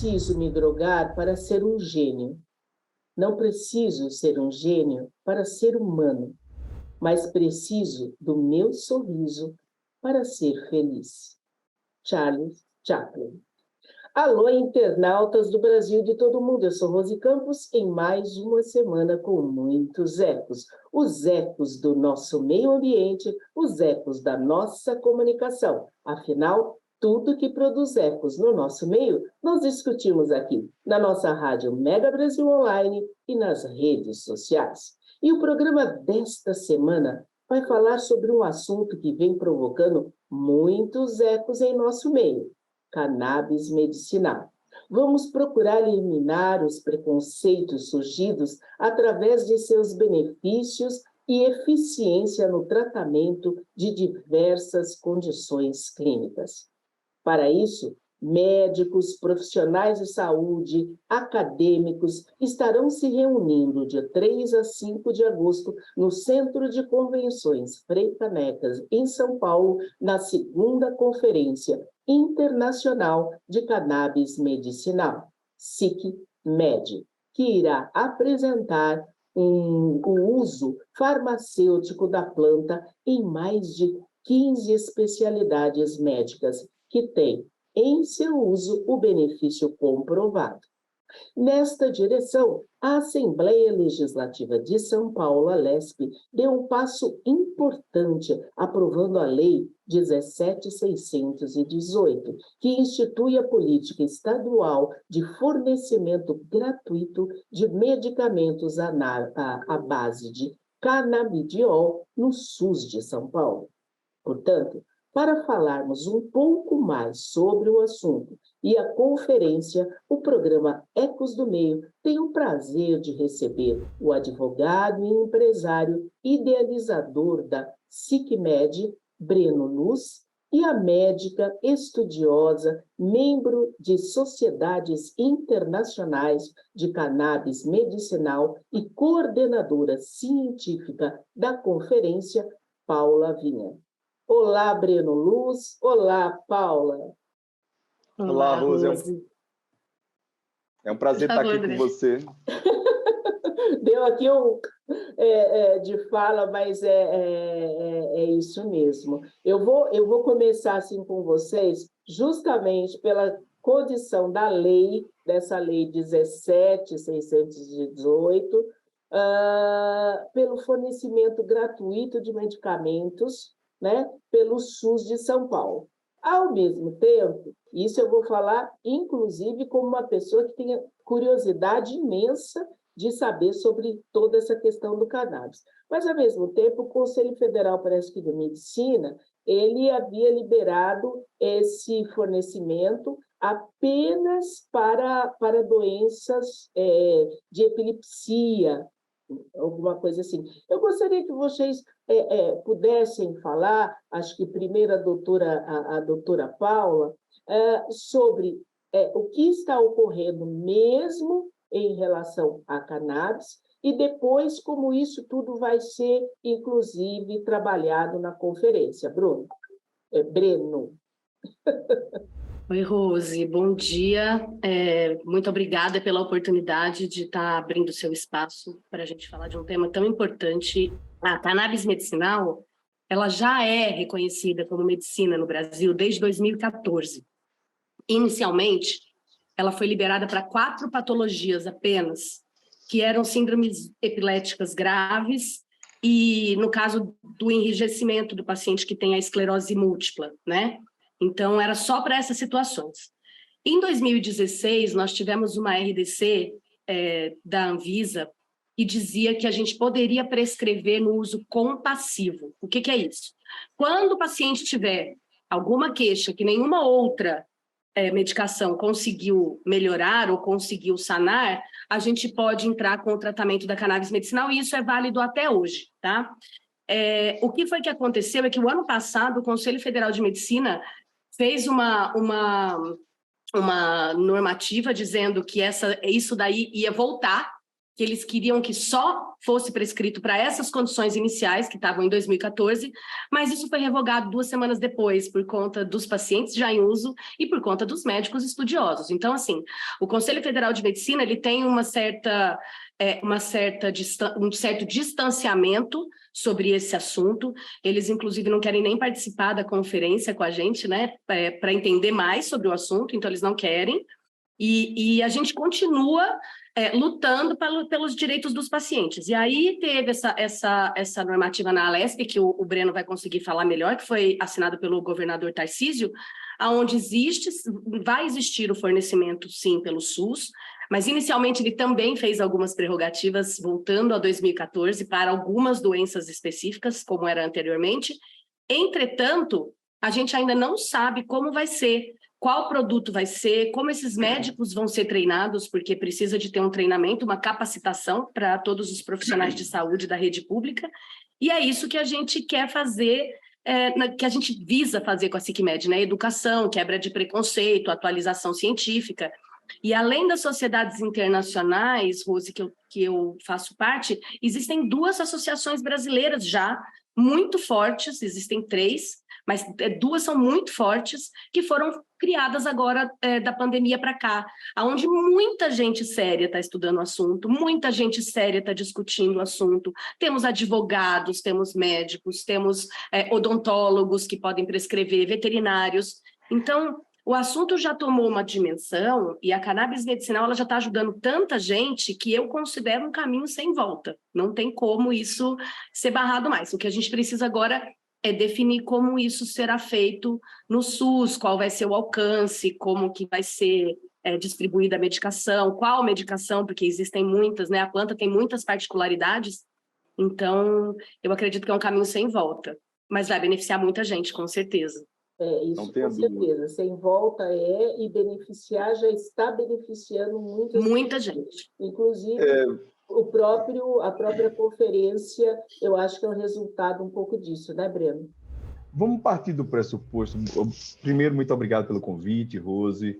preciso me drogar para ser um gênio. Não preciso ser um gênio para ser humano, mas preciso do meu sorriso para ser feliz. Charles Chaplin. Alô, internautas do Brasil e de todo mundo. Eu sou Rose Campos em mais uma semana com muitos ecos. Os ecos do nosso meio ambiente, os ecos da nossa comunicação. Afinal, tudo que produz ecos no nosso meio, nós discutimos aqui, na nossa rádio Mega Brasil Online e nas redes sociais. E o programa desta semana vai falar sobre um assunto que vem provocando muitos ecos em nosso meio: cannabis medicinal. Vamos procurar eliminar os preconceitos surgidos através de seus benefícios e eficiência no tratamento de diversas condições clínicas. Para isso, médicos, profissionais de saúde, acadêmicos estarão se reunindo de 3 a 5 de agosto no Centro de Convenções Frei Canecas, em São Paulo, na segunda Conferência Internacional de Cannabis Medicinal, SICMED, que irá apresentar o uso farmacêutico da planta em mais de 15 especialidades médicas, que têm em seu uso o benefício comprovado. Nesta direção, a Assembleia Legislativa de São Paulo, a LESP, deu um passo importante aprovando a Lei 17.618, que institui a política estadual de fornecimento gratuito de medicamentos à base de canabidiol no SUS de São Paulo. Portanto, para falarmos um pouco mais sobre o assunto e a conferência, o programa Ecos do Meio tem o prazer de receber o advogado e empresário idealizador da SICMED, Breno Luz, e a médica estudiosa, membro de sociedades internacionais de cannabis medicinal e coordenadora científica da conferência, Paula Vinha. Olá, Breno Luz. Olá, Paula. Olá, Rose. É um prazer estar aqui com você. Deu aqui de fala, mas é isso mesmo. Eu vou começar assim com vocês, justamente pela condição da lei, dessa lei 17.618, pelo fornecimento gratuito de medicamentos, né, pelo SUS de São Paulo. Ao mesmo tempo, isso eu vou falar, inclusive, como uma pessoa que tenha curiosidade imensa de saber sobre toda essa questão do cannabis. Mas, ao mesmo tempo, o Conselho Federal, parece que de Medicina, ele havia liberado esse fornecimento apenas para doenças de epilepsia, alguma coisa assim. Eu gostaria que vocês pudessem falar, acho que primeiro a doutora Paula, sobre o que está ocorrendo mesmo em relação à cannabis e depois como isso tudo vai ser, inclusive, trabalhado na conferência. Breno. Oi, Rose, bom dia. Muito obrigada pela oportunidade de estar abrindo seu espaço para a gente falar de um tema tão importante. A cannabis medicinal, ela já é reconhecida como medicina no Brasil desde 2014. Inicialmente, ela foi liberada para 4 patologias apenas, que eram síndromes epiléticas graves e, no caso do enrijecimento do paciente que tem a esclerose múltipla, né? Então, era só para essas situações. Em 2016, nós tivemos uma RDC da Anvisa que dizia que a gente poderia prescrever no uso compassivo. O que é isso? Quando o paciente tiver alguma queixa que nenhuma outra medicação conseguiu melhorar ou conseguiu sanar, a gente pode entrar com o tratamento da cannabis medicinal e isso é válido até hoje, tá? O que foi que aconteceu é que o ano passado o Conselho Federal de Medicina fez uma normativa dizendo que isso daí ia voltar, que eles queriam que só fosse prescrito para essas condições iniciais, que estavam em 2014, mas isso foi revogado 2 semanas depois, por conta dos pacientes já em uso e por conta dos médicos estudiosos. Então, assim, o Conselho Federal de Medicina ele tem um certo distanciamento sobre esse assunto. Eles, inclusive, não querem nem participar da conferência com a gente, né, para entender mais sobre o assunto, então eles não querem. E a gente continua lutando pelos direitos dos pacientes. E aí teve essa normativa na Alesp, que o Breno vai conseguir falar melhor, que foi assinada pelo governador Tarcísio, onde vai existir o fornecimento, sim, pelo SUS, mas inicialmente ele também fez algumas prerrogativas, voltando a 2014, para algumas doenças específicas, como era anteriormente. Entretanto, a gente ainda não sabe como vai ser, qual produto vai ser, como esses médicos vão ser treinados, porque precisa de ter um treinamento, uma capacitação para todos os profissionais de saúde da rede pública, e é isso que a gente quer fazer, que a gente visa fazer com a SICMED, né? Educação, quebra de preconceito, atualização científica. E além das sociedades internacionais, Rose, que eu faço parte, existem 2 associações brasileiras já muito fortes, existem 3, mas 2 são muito fortes, que foram criadas agora da pandemia para cá, onde muita gente séria está estudando o assunto, muita gente séria está discutindo o assunto. Temos advogados, temos médicos, temos odontólogos que podem prescrever, veterinários. Então, o assunto já tomou uma dimensão e a cannabis medicinal ela já está ajudando tanta gente que eu considero um caminho sem volta. Não tem como isso ser barrado mais. O que a gente precisa agora é definir como isso será feito no SUS, qual vai ser o alcance, como que vai ser distribuída a medicação, qual medicação, porque existem muitas, né? A planta tem muitas particularidades, então eu acredito que é um caminho sem volta, mas vai beneficiar muita gente, com certeza. Isso com certeza, sem volta e beneficiar já está beneficiando muita gente. Inclusive, a própria conferência, eu acho que é um resultado um pouco disso, né, Breno? Vamos partir do pressuposto. Primeiro, muito obrigado pelo convite, Rose.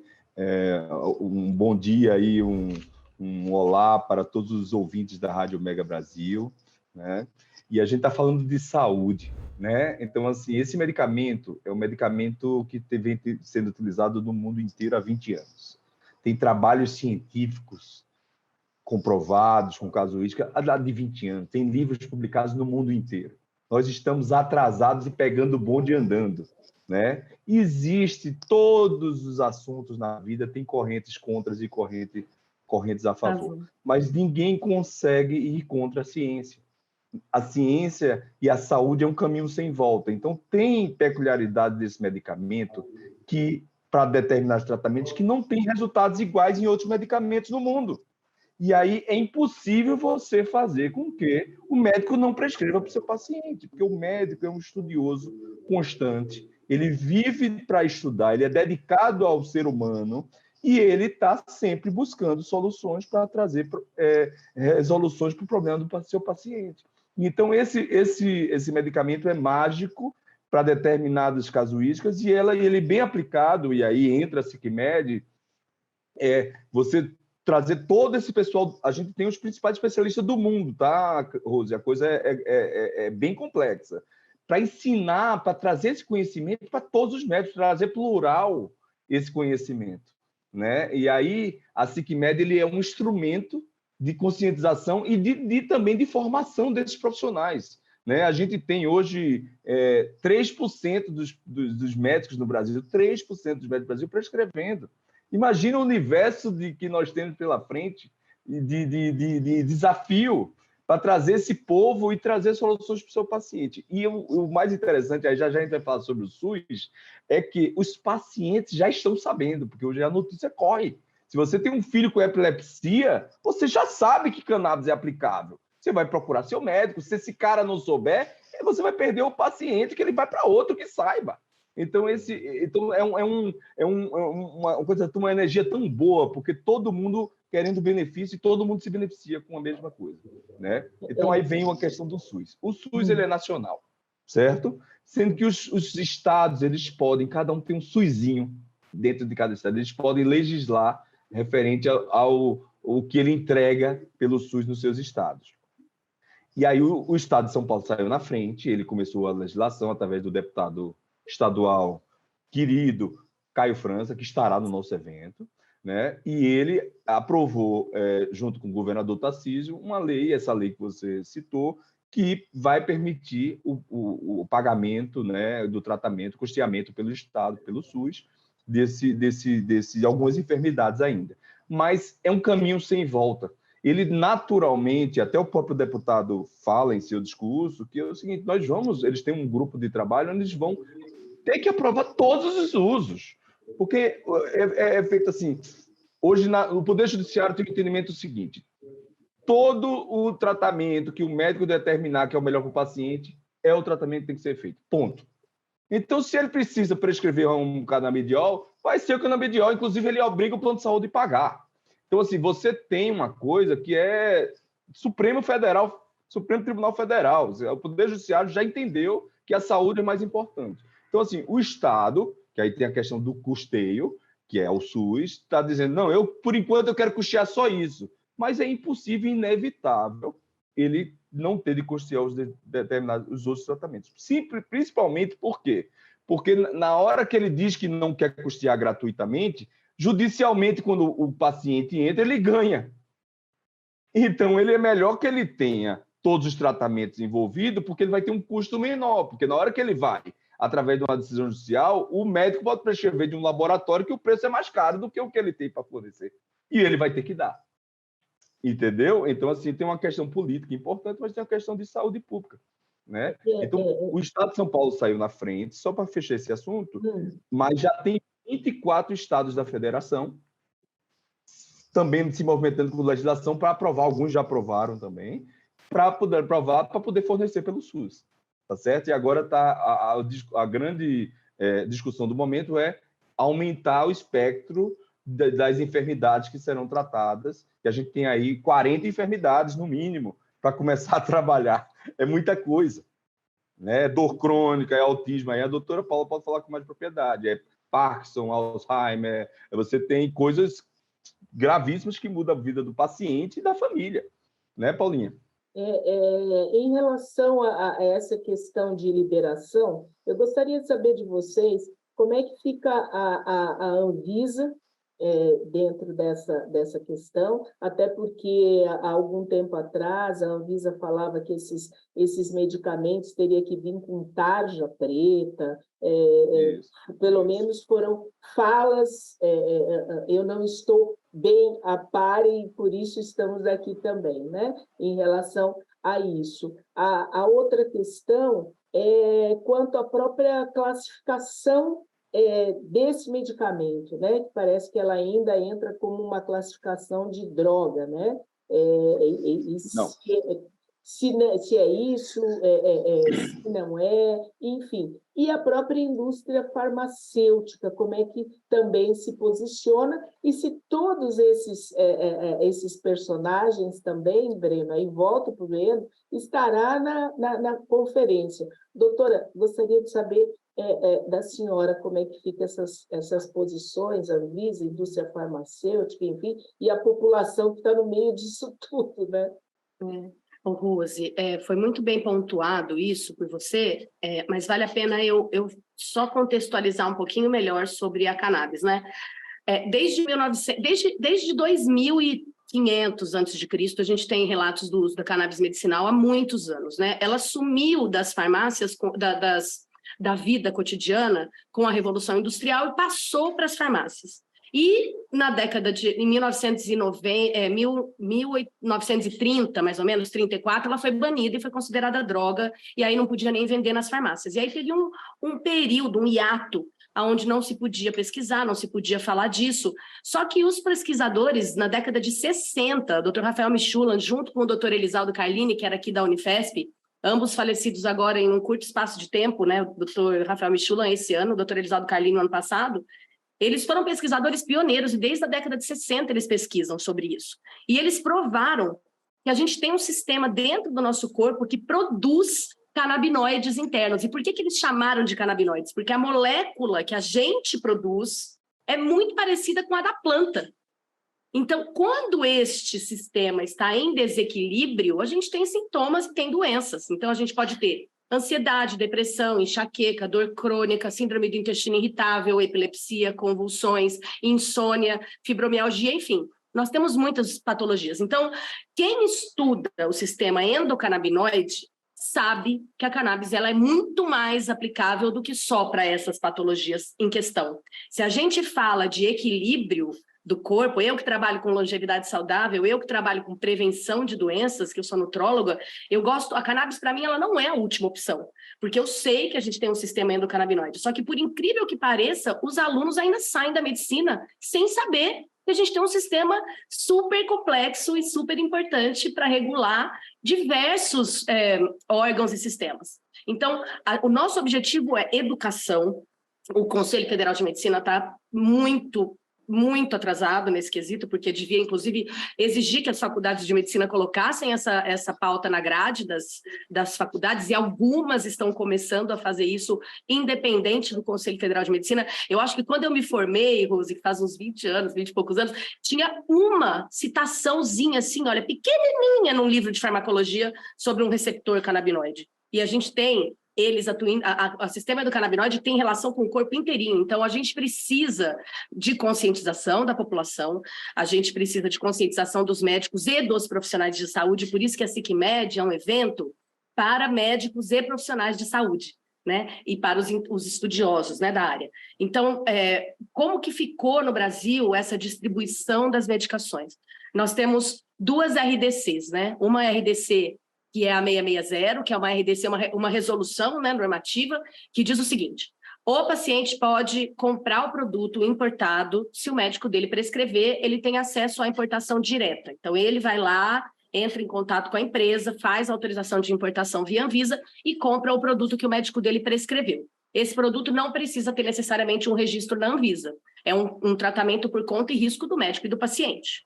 Um bom dia aí, um olá para todos os ouvintes da Rádio Mega Brasil, né? E a gente está falando de saúde, né? Então, assim, esse medicamento é um medicamento que vem sendo utilizado no mundo inteiro há 20 anos. Tem trabalhos científicos comprovados, com casuística, há de 20 anos. Tem livros publicados no mundo inteiro. Nós estamos atrasados e pegando o bonde andando, né? Existe todos os assuntos na vida, tem correntes contras e correntes a favor. Mas ninguém consegue ir contra a ciência. A ciência e a saúde é um caminho sem volta. Então, tem peculiaridade desse medicamento que, para determinados tratamentos, que não tem resultados iguais em outros medicamentos no mundo. E aí é impossível você fazer com que o médico não prescreva para o seu paciente, porque o médico é um estudioso constante, ele vive para estudar, ele é dedicado ao ser humano e ele está sempre buscando soluções para trazer resoluções para o problema do seu paciente. Então, esse medicamento é mágico para determinadas casuísticas e ele bem aplicado, e aí entra a SICMED, você trazer todo esse pessoal. A gente tem os principais especialistas do mundo, tá, Rose? A coisa é bem complexa. Para ensinar, para trazer esse conhecimento para todos os médicos, trazer plural esse conhecimento, né? E aí a SICMED ele é um instrumento de conscientização e também de formação desses profissionais, né? A gente tem hoje 3% dos médicos no Brasil, 3% dos médicos do Brasil prescrevendo. Imagina o universo que nós temos pela frente de desafio para trazer esse povo e trazer soluções para o seu paciente. E o mais interessante, aí já a gente vai falar sobre o SUS, é que os pacientes já estão sabendo, porque hoje a notícia corre. Se você tem um filho com epilepsia, você já sabe que cannabis é aplicável. Você vai procurar seu médico. Se esse cara não souber, você vai perder o paciente, que ele vai para outro que saiba. Então, uma energia tão boa, porque todo mundo querendo benefício e todo mundo se beneficia com a mesma coisa, né? Então, aí vem uma questão do SUS. O SUS ele é nacional, certo? Sendo que os estados, eles podem, cada um tem um SUSinho dentro de cada estado, eles podem legislar referente ao o que ele entrega pelo SUS nos seus estados. E aí o estado de São Paulo saiu na frente, ele começou a legislação através do deputado estadual querido Caio França, que estará no nosso evento, né? E ele aprovou, junto com o governador Tarcísio, uma lei, essa lei que você citou, que vai permitir o pagamento, né, do tratamento, custeamento pelo Estado, pelo SUS, de algumas enfermidades ainda. Mas é um caminho sem volta. Ele naturalmente, até o próprio deputado fala em seu discurso, que é o seguinte: eles têm um grupo de trabalho onde eles vão ter que aprovar todos os usos, porque é feito assim. Hoje, o Poder Judiciário tem o entendimento seguinte: todo o tratamento que o médico determinar que é o melhor para o paciente é o tratamento que tem que ser feito. Ponto. Então, se ele precisa prescrever um canabidiol, vai ser o canabidiol. Inclusive, ele obriga o plano de saúde a pagar. Então, assim, você tem uma coisa que é Supremo Tribunal Federal. O Poder Judiciário já entendeu que a saúde é mais importante. Então, assim, o Estado, que aí tem a questão do custeio, que é o SUS, está dizendo: não, por enquanto eu quero custear só isso. Mas é impossível, inevitável, ele não ter de custear os outros tratamentos. Principalmente por quê? Porque na hora que ele diz que não quer custear gratuitamente, judicialmente, quando o paciente entra, ele ganha. Então, ele é melhor que ele tenha todos os tratamentos envolvidos, porque ele vai ter um custo menor. Porque na hora que ele vai, através de uma decisão judicial, o médico pode prescrever de um laboratório que o preço é mais caro do que o que ele tem para fornecer. E ele vai ter que dar. Entendeu? Então, assim, tem uma questão política importante, mas tem uma questão de saúde pública, né? Então, o Estado de São Paulo saiu na frente, só para fechar esse assunto, mas já tem 24 estados da federação também se movimentando com legislação para aprovar, alguns já aprovaram também, para poder aprovar, para poder fornecer pelo SUS, tá certo? E agora a grande discussão do momento é aumentar o espectro das enfermidades que serão tratadas, que a gente tem aí 40 enfermidades, no mínimo, para começar a trabalhar. É muita coisa, né? É dor crônica, é autismo, aí a doutora Paula pode falar com mais propriedade, é Parkinson, Alzheimer, você tem coisas gravíssimas que mudam a vida do paciente e da família, né, Paulinha? Em relação a essa questão de liberação, eu gostaria de saber de vocês como é que fica a Anvisa dentro dessa questão, até porque há algum tempo atrás a Anvisa falava que esses medicamentos teriam que vir com tarja preta, pelo menos foram falas, eu não estou bem a par e por isso estamos aqui também, né? Em relação a isso. A outra questão é quanto à própria classificação desse medicamento, né? Que parece que ela ainda entra como uma classificação de droga, né? Não. Se é isso, se não é, enfim. E a própria indústria farmacêutica, como é que também se posiciona, e se todos esses personagens também, Breno, aí volto para o Breno, estará na conferência. Doutora, gostaria de saber da senhora como é que ficam essas posições, a Anvisa, a indústria farmacêutica, enfim, e a população que está no meio disso tudo, né? Rose, foi muito bem pontuado isso por você, mas vale a pena eu só contextualizar um pouquinho melhor sobre a cannabis, né? Desde 2500 a.C., a gente tem relatos do uso da cannabis medicinal há muitos anos, né? Ela sumiu das farmácias, da vida cotidiana com a Revolução Industrial e passou para as farmácias. E na década de 1930, mais ou menos, 34, ela foi banida e foi considerada droga, e aí não podia nem vender nas farmácias. E aí teve um período, um hiato, onde não se podia pesquisar, não se podia falar disso. Só que os pesquisadores, na década de 60, o Dr. Rafael Michulan, junto com o Dr. Elisaldo Carlini, que era aqui da Unifesp, ambos falecidos agora em um curto espaço de tempo, né? O Dr. Rafael Michulan esse ano, o Dr. Elisaldo Carlini no ano passado, eles foram pesquisadores pioneiros e desde a década de 60 eles pesquisam sobre isso. E eles provaram que a gente tem um sistema dentro do nosso corpo que produz canabinoides internos. E por que eles chamaram de canabinoides? Porque a molécula que a gente produz é muito parecida com a da planta. Então, quando este sistema está em desequilíbrio, a gente tem sintomas e tem doenças. Então, a gente pode ter ansiedade, depressão, enxaqueca, dor crônica, síndrome do intestino irritável, epilepsia, convulsões, insônia, fibromialgia, enfim. Nós temos muitas patologias. Então, quem estuda o sistema endocannabinoide sabe que a cannabis ela é muito mais aplicável do que só para essas patologias em questão. Se a gente fala de equilíbrio do corpo, eu que trabalho com longevidade saudável, eu que trabalho com prevenção de doenças, que eu sou nutróloga, a cannabis para mim ela não é a última opção, porque eu sei que a gente tem um sistema endocannabinoide, só que por incrível que pareça, os alunos ainda saem da medicina sem saber que a gente tem um sistema super complexo e super importante para regular diversos órgãos e sistemas. Então, o nosso objetivo é educação. O Conselho Federal de Medicina está muito atrasado nesse quesito, porque devia, inclusive, exigir que as faculdades de medicina colocassem essa pauta na grade das faculdades, e algumas estão começando a fazer isso independente do Conselho Federal de Medicina. Eu acho que quando eu me formei, Rose, que faz uns 20 anos, 20 e poucos anos, tinha uma citaçãozinha assim, olha, pequenininha num livro de farmacologia sobre um receptor canabinoide. E a gente tem o sistema do canabinoide tem relação com o corpo inteirinho, então a gente precisa de conscientização da população, a gente precisa de conscientização dos médicos e dos profissionais de saúde, por isso que a SICMED é um evento para médicos e profissionais de saúde, né? E para os estudiosos, né, da área. Então, como que ficou no Brasil essa distribuição das medicações? Nós temos 2 RDCs, né? Uma RDC que é a 660, que é uma RDC, uma resolução, né, normativa, que diz o seguinte: o paciente pode comprar o produto importado, se o médico dele prescrever, ele tem acesso à importação direta. Então, ele vai lá, entra em contato com a empresa, faz a autorização de importação via Anvisa e compra o produto que o médico dele prescreveu. Esse produto não precisa ter necessariamente um registro na Anvisa. É um tratamento por conta e risco do médico e do paciente.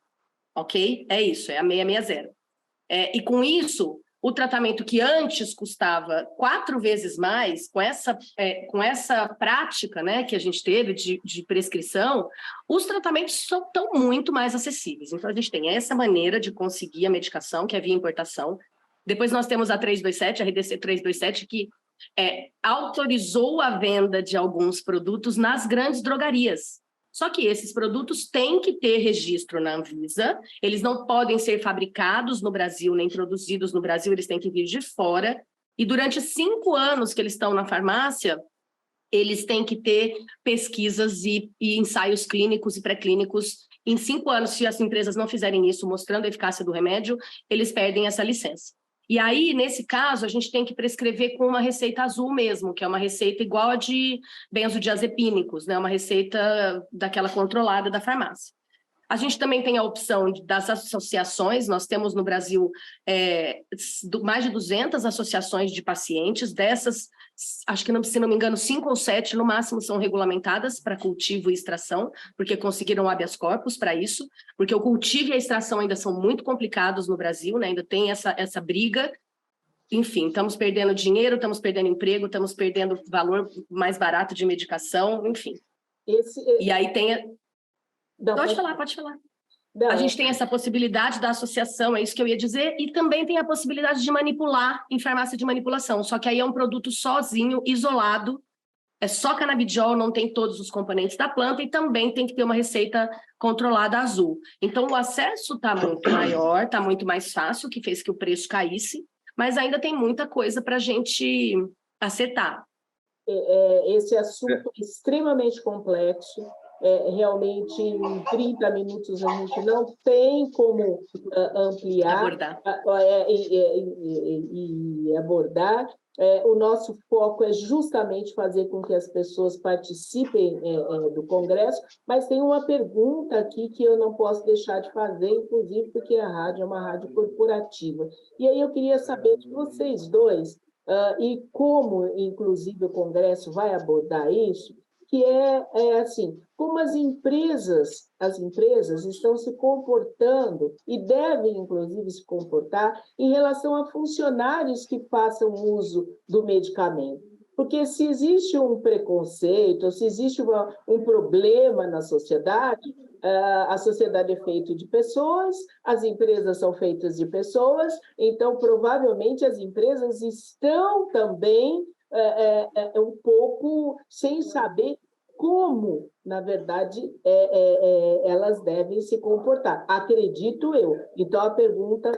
Ok? É isso, é a 660. E com isso, o tratamento que antes custava 4 vezes mais, com essa prática, né, que a gente teve de prescrição, os tratamentos estão muito mais acessíveis. Então, a gente tem essa maneira de conseguir a medicação, que é via importação. Depois nós temos a 327, a RDC 327, que autorizou a venda de alguns produtos nas grandes drogarias. Só que esses produtos têm que ter registro na Anvisa, eles não podem ser fabricados no Brasil, nem produzidos no Brasil, eles têm que vir de fora. E durante 5 anos que eles estão na farmácia, eles têm que ter pesquisas e ensaios clínicos e pré-clínicos. Em 5 anos, se as empresas não fizerem isso, mostrando a eficácia do remédio, eles perdem essa licença. E aí, nesse caso, a gente tem que prescrever com uma receita azul mesmo, que é uma receita igual a de benzodiazepínicos, né? Uma receita daquela controlada da farmácia. A gente também tem a opção das associações, nós temos no Brasil mais de 200 associações de pacientes, dessas, acho que, se não me engano, 5 ou 7 no máximo são regulamentadas para cultivo e extração, porque conseguiram habeas corpus para isso, porque o cultivo e a extração ainda são muito complicados no Brasil, né? Ainda tem essa briga. Enfim, estamos perdendo dinheiro, estamos perdendo emprego, estamos perdendo valor mais barato de medicação, enfim. E aí tem... Pode falar. Não. A gente tem essa possibilidade da associação, é isso que eu ia dizer, e também tem a possibilidade de manipular em farmácia de manipulação, só que aí é um produto sozinho, isolado, é só canabidiol, não tem todos os componentes da planta e também tem que ter uma receita controlada azul. Então, o acesso está muito maior, está muito mais fácil, que fez que o preço caísse, mas ainda tem muita coisa para a gente acertar. Esse assunto é extremamente complexo. Realmente, em 30 minutos, a gente não tem como ampliar e abordar. O nosso foco é justamente fazer com que as pessoas participem do Congresso, mas tem uma pergunta aqui que eu não posso deixar de fazer, inclusive porque a rádio é uma rádio corporativa. E aí eu queria saber de vocês dois, e como, inclusive, o Congresso vai abordar isso, que é assim, como as empresas estão se comportando e devem, inclusive, se comportar em relação a funcionários que façam uso do medicamento. Porque se existe um preconceito, se existe um problema na sociedade, a sociedade é feita de pessoas, as empresas são feitas de pessoas, então, provavelmente, as empresas estão também um pouco sem saber como, na verdade, elas devem se comportar. Acredito eu. Então, a pergunta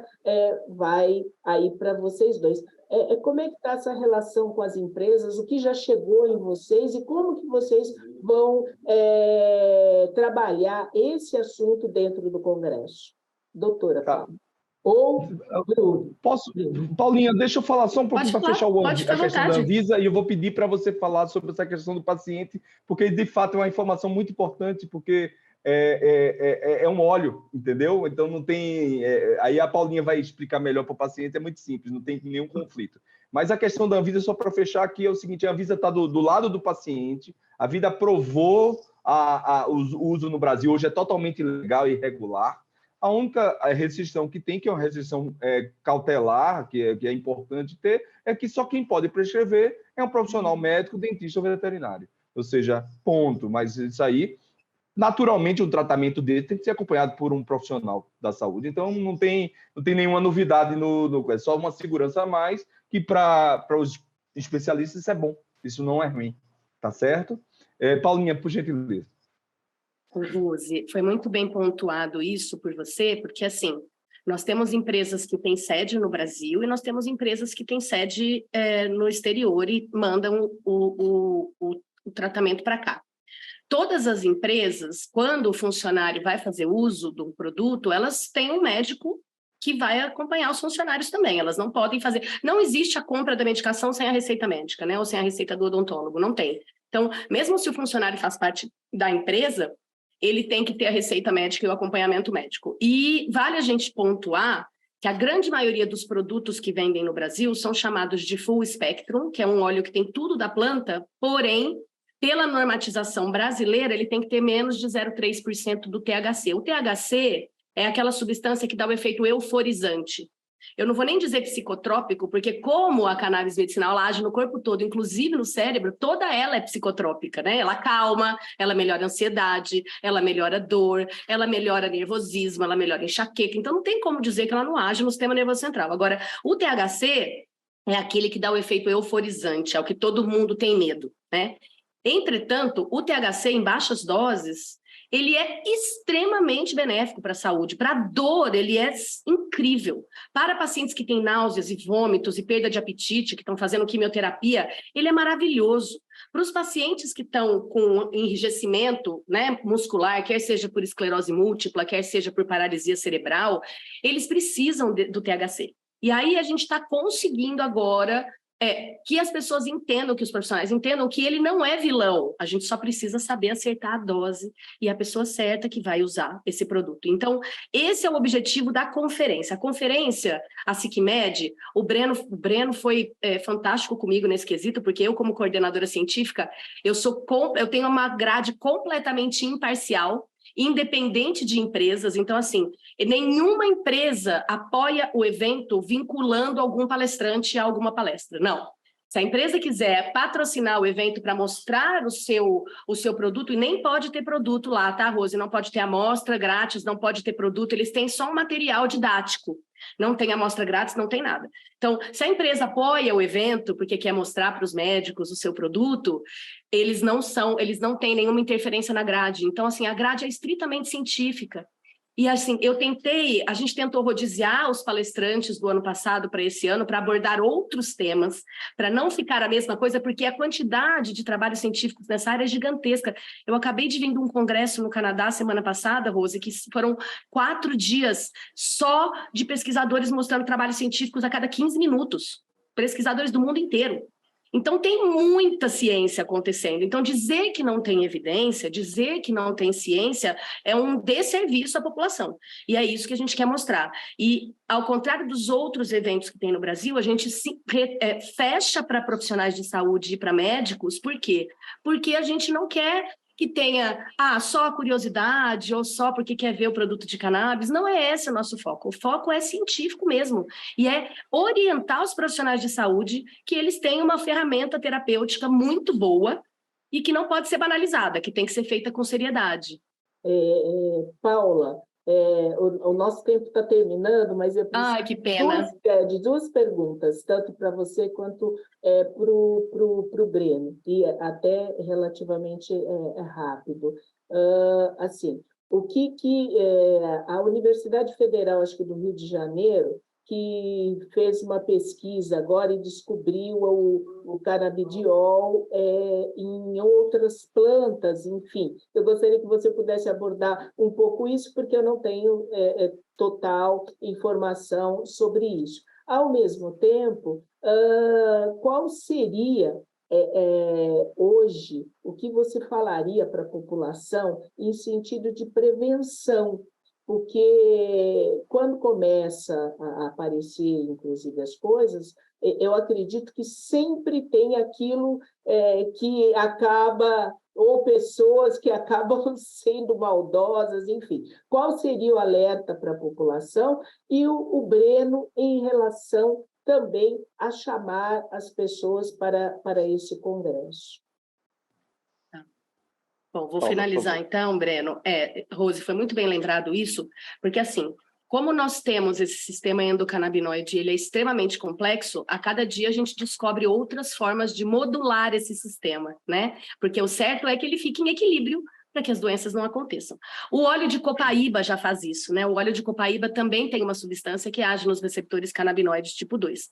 vai aí para vocês dois. Como é que está essa relação com as empresas? O que já chegou em vocês e como que vocês vão trabalhar esse assunto dentro do Congresso? Doutora Paula. Ou Bruno. Posso? Paulinha, deixa eu falar só um pouquinho para fechar a questão da Anvisa, e eu vou pedir para você falar sobre essa questão do paciente, porque de fato é uma informação muito importante, porque é um óleo, entendeu? Então não tem... aí a Paulinha vai explicar melhor para o paciente, é muito simples, não tem nenhum conflito. Mas a questão da Anvisa, só para fechar aqui, é o seguinte: a Anvisa está do lado do paciente, a Anvisa aprovou o uso no Brasil, hoje é totalmente legal e regular. A única restrição que tem, que é uma restrição cautelar, que é importante ter, é que só quem pode prescrever é um profissional médico, dentista ou veterinário. Ou seja, ponto. Mas isso aí, naturalmente, um tratamento dele tem que ser acompanhado por um profissional da saúde. Então, não tem nenhuma novidade, é só uma segurança a mais, que para os especialistas isso é bom. Isso não é ruim. Tá certo? Paulinha, por gentileza. Rose, foi muito bem pontuado isso por você, porque, assim, nós temos empresas que têm sede no Brasil e nós temos empresas que têm sede no exterior e mandam o tratamento para cá. Todas as empresas, quando o funcionário vai fazer uso do produto, elas têm um médico que vai acompanhar os funcionários também. Elas não podem fazer... Não existe a compra da medicação sem a receita médica, né? Ou sem a receita do odontólogo, não tem. Então, mesmo se o funcionário faz parte da empresa, ele tem que ter a receita médica e o acompanhamento médico. E vale a gente pontuar que a grande maioria dos produtos que vendem no Brasil são chamados de full spectrum, que é um óleo que tem tudo da planta, porém, pela normatização brasileira, ele tem que ter menos de 0,3% do THC. O THC é aquela substância que dá o efeito euforizante. Eu não vou nem dizer psicotrópico, porque como a cannabis medicinal ela age no corpo todo, inclusive no cérebro, toda ela é psicotrópica, né? Ela calma, ela melhora a ansiedade, ela melhora a dor, ela melhora nervosismo, ela melhora a enxaqueca. Então não tem como dizer que ela não age no sistema nervoso central. Agora, o THC é aquele que dá o efeito euforizante, é o que todo mundo tem medo, né? Entretanto, o THC em baixas doses, ele é extremamente benéfico para a saúde. Para a dor, ele é incrível. Para pacientes que têm náuseas e vômitos e perda de apetite, que estão fazendo quimioterapia, ele é maravilhoso. Para os pacientes que estão com enrijecimento, né, muscular, quer seja por esclerose múltipla, quer seja por paralisia cerebral, eles precisam do THC. E aí a gente está conseguindo agora... que as pessoas entendam, que os profissionais entendam que ele não é vilão, a gente só precisa saber acertar a dose e a pessoa certa que vai usar esse produto. Então, esse é o objetivo da conferência. A conferência, a SICMED, o Breno foi fantástico comigo nesse quesito, porque eu, como coordenadora científica, eu tenho uma grade completamente imparcial, independente de empresas. Então, assim, nenhuma empresa apoia o evento vinculando algum palestrante a alguma palestra. Não. Se a empresa quiser patrocinar o evento para mostrar o seu produto, e nem pode ter produto lá, tá, Rose? Não pode ter amostra grátis, não pode ter produto, eles têm só um material didático. Não tem amostra grátis, não tem nada. Então, se a empresa apoia o evento porque quer mostrar para os médicos o seu produto, eles não têm nenhuma interferência na grade. Então, assim, a grade é estritamente científica. E, assim, a gente tentou rodiziar os palestrantes do ano passado para esse ano, para abordar outros temas, para não ficar a mesma coisa, porque a quantidade de trabalhos científicos nessa área é gigantesca. Eu acabei de vir de um congresso no Canadá semana passada, Rose, que foram 4 dias só de pesquisadores mostrando trabalhos científicos a cada 15 minutos. Pesquisadores do mundo inteiro. Então, tem muita ciência acontecendo. Então, dizer que não tem evidência, dizer que não tem ciência, é um desserviço à população. E é isso que a gente quer mostrar. E, ao contrário dos outros eventos que tem no Brasil, a gente fecha para profissionais de saúde e para médicos. Por quê? Porque a gente não quer que tenha só a curiosidade ou só porque quer ver o produto de cannabis. Não é esse o nosso foco. O foco é científico mesmo. E é orientar os profissionais de saúde que eles têm uma ferramenta terapêutica muito boa e que não pode ser banalizada, que tem que ser feita com seriedade. Paula, o nosso tempo está terminando, mas eu preciso Que pena. de duas perguntas, tanto para você quanto para o Breno, e até relativamente rápido. Assim, o que a Universidade Federal, acho que do Rio de Janeiro, que fez uma pesquisa agora e descobriu o canabidiol em outras plantas, enfim. Eu gostaria que você pudesse abordar um pouco isso, porque eu não tenho total informação sobre isso. Ao mesmo tempo, qual seria hoje o que você falaria para a população em sentido de prevenção? Porque quando começa a aparecer, inclusive, as coisas, eu acredito que sempre tem aquilo que acaba, ou pessoas que acabam sendo maldosas, enfim. Qual seria o alerta para a população? E o Breno em relação também a chamar as pessoas para esse congresso. Bom, vou finalizar então, Breno. Rose, foi muito bem lembrado isso, porque assim, como nós temos esse sistema endocannabinoide, ele é extremamente complexo, a cada dia a gente descobre outras formas de modular esse sistema, né? Porque o certo é que ele fique em equilíbrio para que as doenças não aconteçam. O óleo de copaíba já faz isso, né? O óleo de copaíba também tem uma substância que age nos receptores canabinoides tipo 2.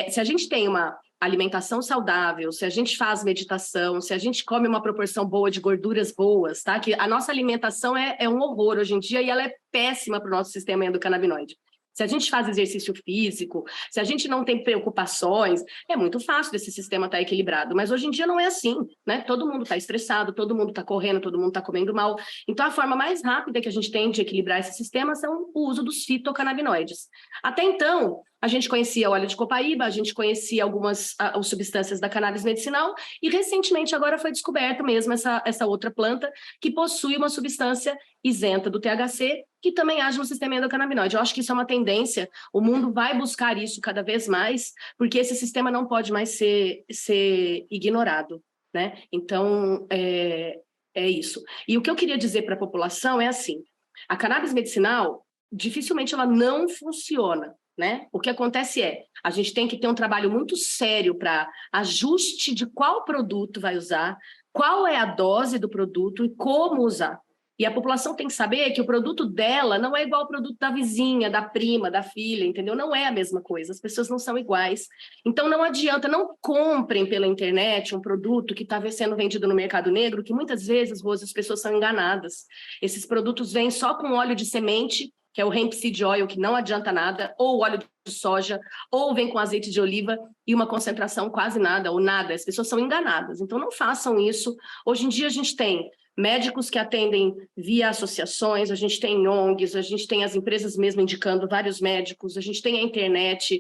Se a gente tem uma alimentação saudável, se a gente faz meditação, se a gente come uma proporção boa de gorduras boas, tá? Que a nossa alimentação é um horror hoje em dia e ela é péssima para o nosso sistema endocannabinoide. Se a gente faz exercício físico, se a gente não tem preocupações, é muito fácil desse sistema estar equilibrado. Mas hoje em dia não é assim, né? Todo mundo está estressado, todo mundo está correndo, todo mundo está comendo mal. Então, a forma mais rápida que a gente tem de equilibrar esse sistema são o uso dos fitocannabinoides. Até então, a gente conhecia o óleo de copaíba, a gente conhecia algumas substâncias da cannabis medicinal e, recentemente, agora foi descoberta mesmo essa outra planta que possui uma substância isenta do THC, que também age no sistema endocannabinoide. Eu acho que isso é uma tendência, o mundo vai buscar isso cada vez mais, porque esse sistema não pode mais ser ignorado, né? Então, é isso. E o que eu queria dizer para a população é assim, a cannabis medicinal, dificilmente ela não funciona, né? O que acontece a gente tem que ter um trabalho muito sério para ajuste de qual produto vai usar, qual é a dose do produto e como usar. E a população tem que saber que o produto dela não é igual ao produto da vizinha, da prima, da filha, entendeu? Não é a mesma coisa, as pessoas não são iguais. Então não adianta, não comprem pela internet um produto que está sendo vendido no mercado negro, que muitas vezes, Rose, as pessoas são enganadas. Esses produtos vêm só com óleo de semente, que é o hemp seed oil, que não adianta nada, ou óleo de soja, ou vem com azeite de oliva e uma concentração quase nada, ou nada. As pessoas são enganadas, então não façam isso. Hoje em dia a gente tem médicos que atendem via associações, a gente tem ONGs, a gente tem as empresas mesmo indicando vários médicos, a gente tem a internet.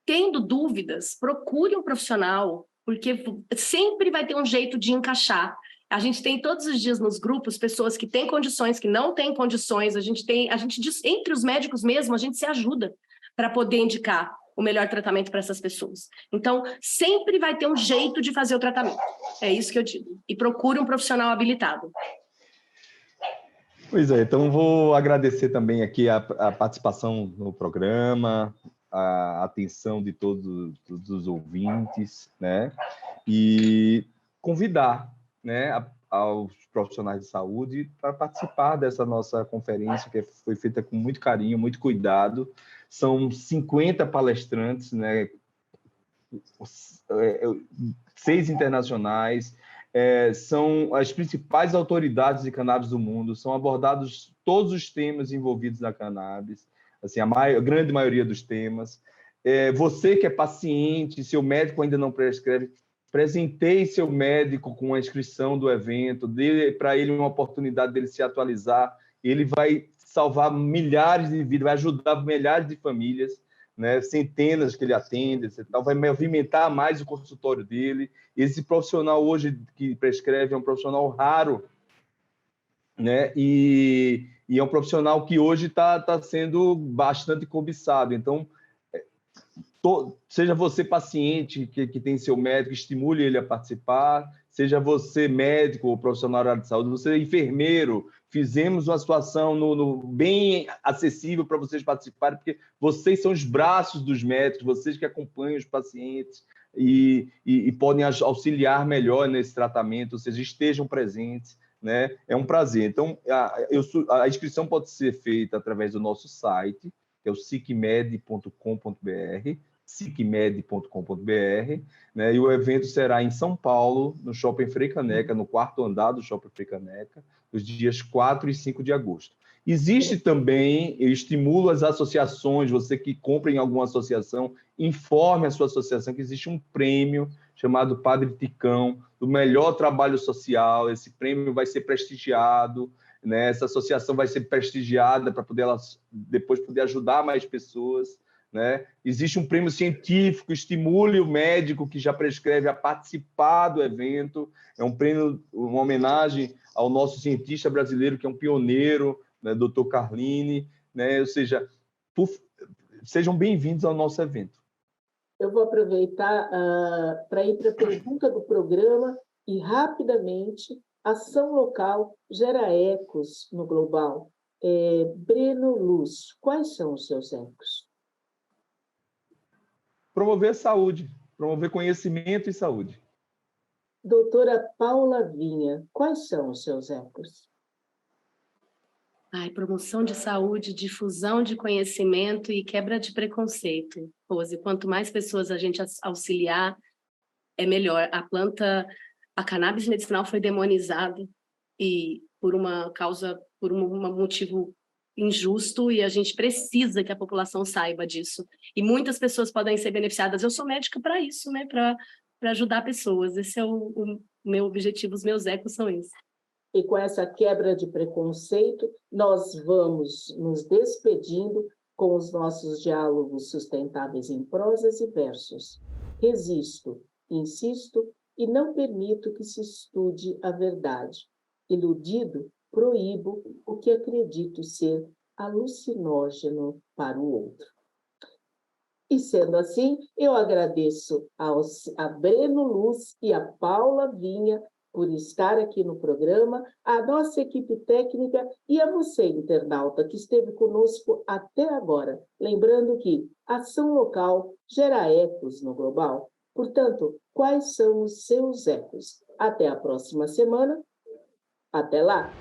Tendo dúvidas, procure um profissional, porque sempre vai ter um jeito de encaixar. A gente tem todos os dias nos grupos pessoas que têm condições, que não têm condições, entre os médicos mesmo, a gente se ajuda para poder indicar o melhor tratamento para essas pessoas. Então, sempre vai ter um jeito de fazer o tratamento. É isso que eu digo. E procure um profissional habilitado. Pois é, então vou agradecer também aqui a participação no programa, a atenção de todos os ouvintes, né? E convidar, né, aos profissionais de saúde para participar dessa nossa conferência, que foi feita com muito carinho, muito cuidado. São 50 palestrantes, né? 6 internacionais, são as principais autoridades de cannabis do mundo, são abordados todos os temas envolvidos na cannabis, assim, a grande maioria dos temas. Você que é paciente, seu médico ainda não prescreve, presenteie seu médico com a inscrição do evento, dê para ele uma oportunidade dele se atualizar, ele vai salvar milhares de vidas, vai ajudar milhares de famílias, né? Centenas que ele atende, vai movimentar mais o consultório dele. Esse profissional hoje que prescreve é um profissional raro, né? E é um profissional que hoje está sendo bastante cobiçado. Então, seja você paciente que tem seu médico, estimule ele a participar, seja você médico ou profissional da área de saúde, você enfermeiro fizemos uma situação bem acessível para vocês participarem, porque vocês são os braços dos médicos, vocês que acompanham os pacientes e podem auxiliar melhor nesse tratamento, ou seja, estejam presentes, né? É um prazer. Então, a inscrição pode ser feita através do nosso site, que é o sicmed.com.br, sicmed.com.br, né? E o evento será em São Paulo, no Shopping Frei Caneca, no 4º andar do Shopping Frei Caneca, os dias 4 e 5 de agosto. Existe também, eu estimulo as associações, você que compra em alguma associação, informe a sua associação que existe um prêmio chamado Padre Ticão, do melhor trabalho social. Esse prêmio vai ser prestigiado, né? Essa associação vai ser prestigiada para poder depois poder ajudar mais pessoas, né? Existe um prêmio científico, estimule o médico que já prescreve a participar do evento. É um prêmio, uma homenagem ao nosso cientista brasileiro, que é um pioneiro, né, Dr. Carline, né? Ou seja, sejam bem-vindos ao nosso evento. Eu vou aproveitar para ir para a pergunta do programa e, rapidamente, ação local gera ecos no global. Breno Luz, quais são os seus ecos? Promover saúde, promover conhecimento e saúde. Doutora Paula Vinha, quais são os seus ecos? Promoção de saúde, difusão de conhecimento e quebra de preconceito. Rose, quanto mais pessoas a gente auxiliar, é melhor. A cannabis medicinal foi demonizada e por uma causa, por um motivo injusto, e a gente precisa que a população saiba disso. E muitas pessoas podem ser beneficiadas. Eu sou médica para isso, né? Para ajudar pessoas. Esse é o meu objetivo, os meus ecos são esses. E com essa quebra de preconceito, nós vamos nos despedindo com os nossos diálogos sustentáveis em prosas e versos. Resisto, insisto e não permito que se estude a verdade. Iludido, proíbo o que acredito ser alucinógeno para o outro. E sendo assim, eu agradeço a Breno Luz e a Paula Vinha por estar aqui no programa, a nossa equipe técnica e a você, internauta, que esteve conosco até agora. Lembrando que ação local gera ecos no global. Portanto, quais são os seus ecos? Até a próxima semana. Até lá!